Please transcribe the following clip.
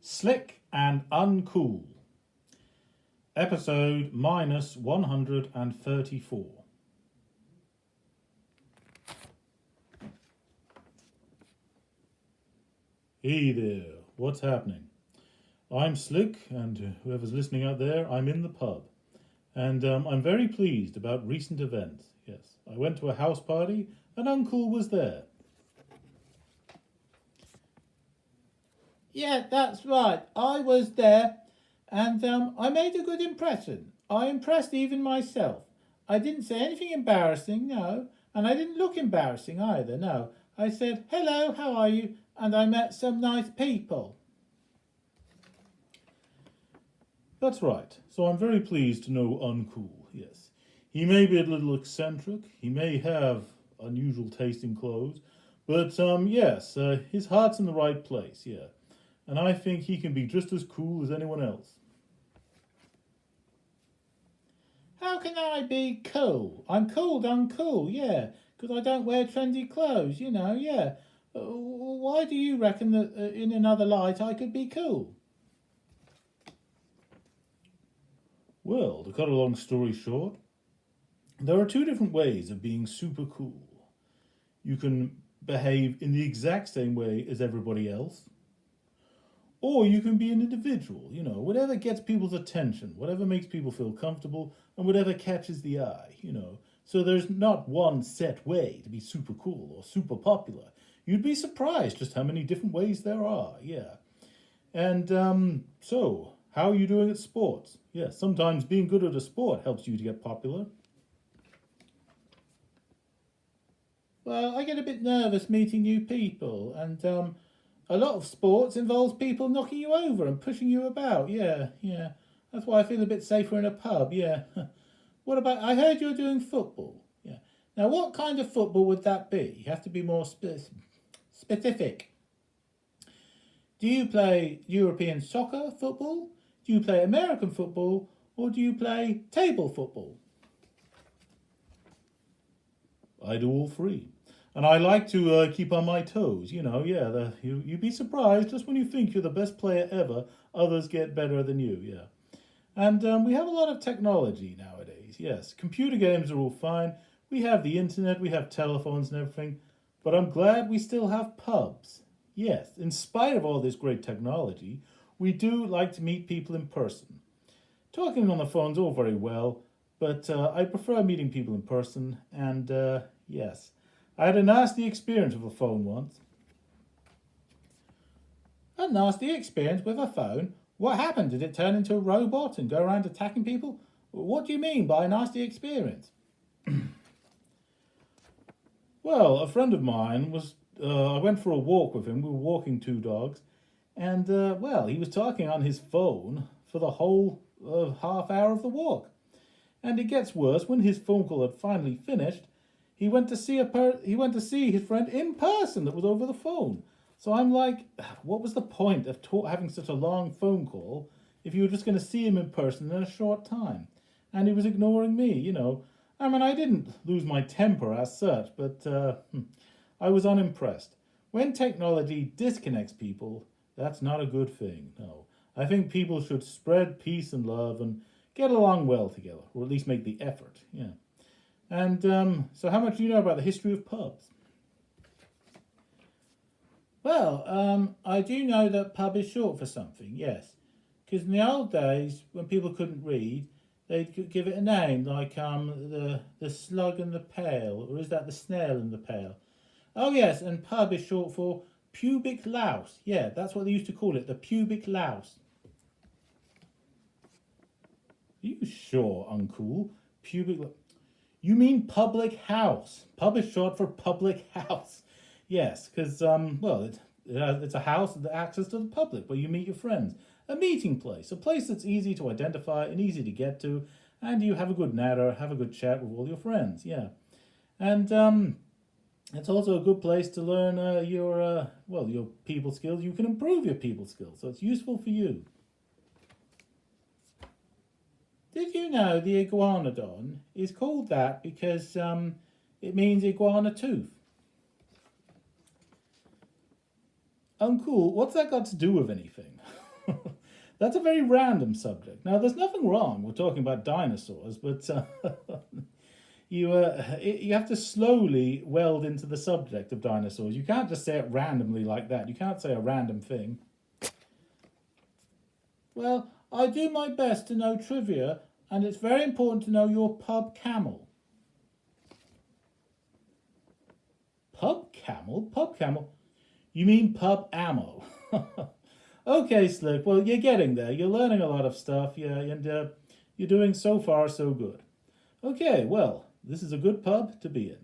SLIK and Uncool, episode minus 134. Hey there, what's happening? I'm SLIK, and whoever's listening out there, I'm in the pub. And I'm very pleased about recent events. Yes, I went to a house party, and Uncool was there. Yeah, that's right. I was there and I made a good impression. I impressed even myself. I didn't say anything embarrassing, no, and I didn't look embarrassing either, no. I said, hello, how are you? And I met some nice people. That's right, so I'm very pleased to know Uncool, yes. He may be a little eccentric, he may have unusual taste in clothes, but yes, his heart's in the right place, yeah. And I think he can be just as cool as anyone else. How can I be cool? I'm called uncool, yeah, because I don't wear trendy clothes, yeah. Why do you reckon that in another light I could be cool? Well, to cut a long story short, there are two different ways of being super cool. You can behave in the exact same way as everybody else, or you can be an individual, whatever gets people's attention, whatever makes people feel comfortable, and whatever catches the eye. So there's not one set way to be super cool or super popular. You'd be surprised just how many different ways there are, yeah. And so, how are you doing at sports? Yeah, sometimes being good at a sport helps you to get popular. Well, I get a bit nervous meeting new people, and a lot of sports involves people knocking you over and pushing you about. Yeah. That's why I feel a bit safer in a pub. Yeah. What about? I heard you're doing football. Yeah. Now, what kind of football would that be? You have to be more specific. Do you play European soccer football? Do you play American football? Or do you play table football? I do all three. And I like to keep on my toes. You'd be surprised just when you think you're the best player ever, others get better than you, yeah. And we have a lot of technology nowadays, yes. Computer games are all fine. We have the internet, we have telephones and everything. But I'm glad we still have pubs. Yes, in spite of all this great technology, we do like to meet people in person. Talking on the phone's all very well, but I prefer meeting people in person, and yes. I had a nasty experience with a phone once. A nasty experience with a phone? What happened? Did it turn into a robot and go around attacking people? What do you mean by a nasty experience? Well, a friend of mine I went for a walk with him. We were walking two dogs. And, he was talking on his phone for the whole half hour of the walk. And it gets worse. When his phone call had finally finished, he went to see his friend in person that was over the phone. So I'm like, what was the point of having such a long phone call if you were just going to see him in person in a short time? And he was ignoring me. I mean, I didn't lose my temper as such, but I was unimpressed. When technology disconnects people, that's not a good thing, no. I think people should spread peace and love and get along well together, or at least make the effort, yeah. And so how much do you know about the history of pubs? Well, I do know that pub is short for something, yes. Because in the old days, when people couldn't read, they'd give it a name, like the slug and the pail, or is that the snail and the pail? Oh yes, and pub is short for pubic louse. Yeah, that's what they used to call it, the pubic louse. Are you sure, Uncool? You mean public house. Pub is short for public house. Yes, because, it's a house with access to the public where you meet your friends. A meeting place, a place that's easy to identify and easy to get to, and you have a good natter, have a good chat with all your friends, yeah. And it's also a good place to learn your people skills. You can improve your people skills, so it's useful for you. Did you know the iguanodon is called that because it means iguana tooth? Uncool, what's that got to do with anything? That's a very random subject. Now, there's nothing wrong with talking about dinosaurs, but you have to slowly weld into the subject of dinosaurs. You can't just say it randomly like that. You can't say a random thing. Well, I do my best to know trivia, and it's very important to know your pub camel. Pub camel? Pub camel? You mean pub ammo? Okay, Slick. Well, you're getting there. You're learning a lot of stuff, yeah, and you're doing so far so good. Okay, well, this is a good pub to be in.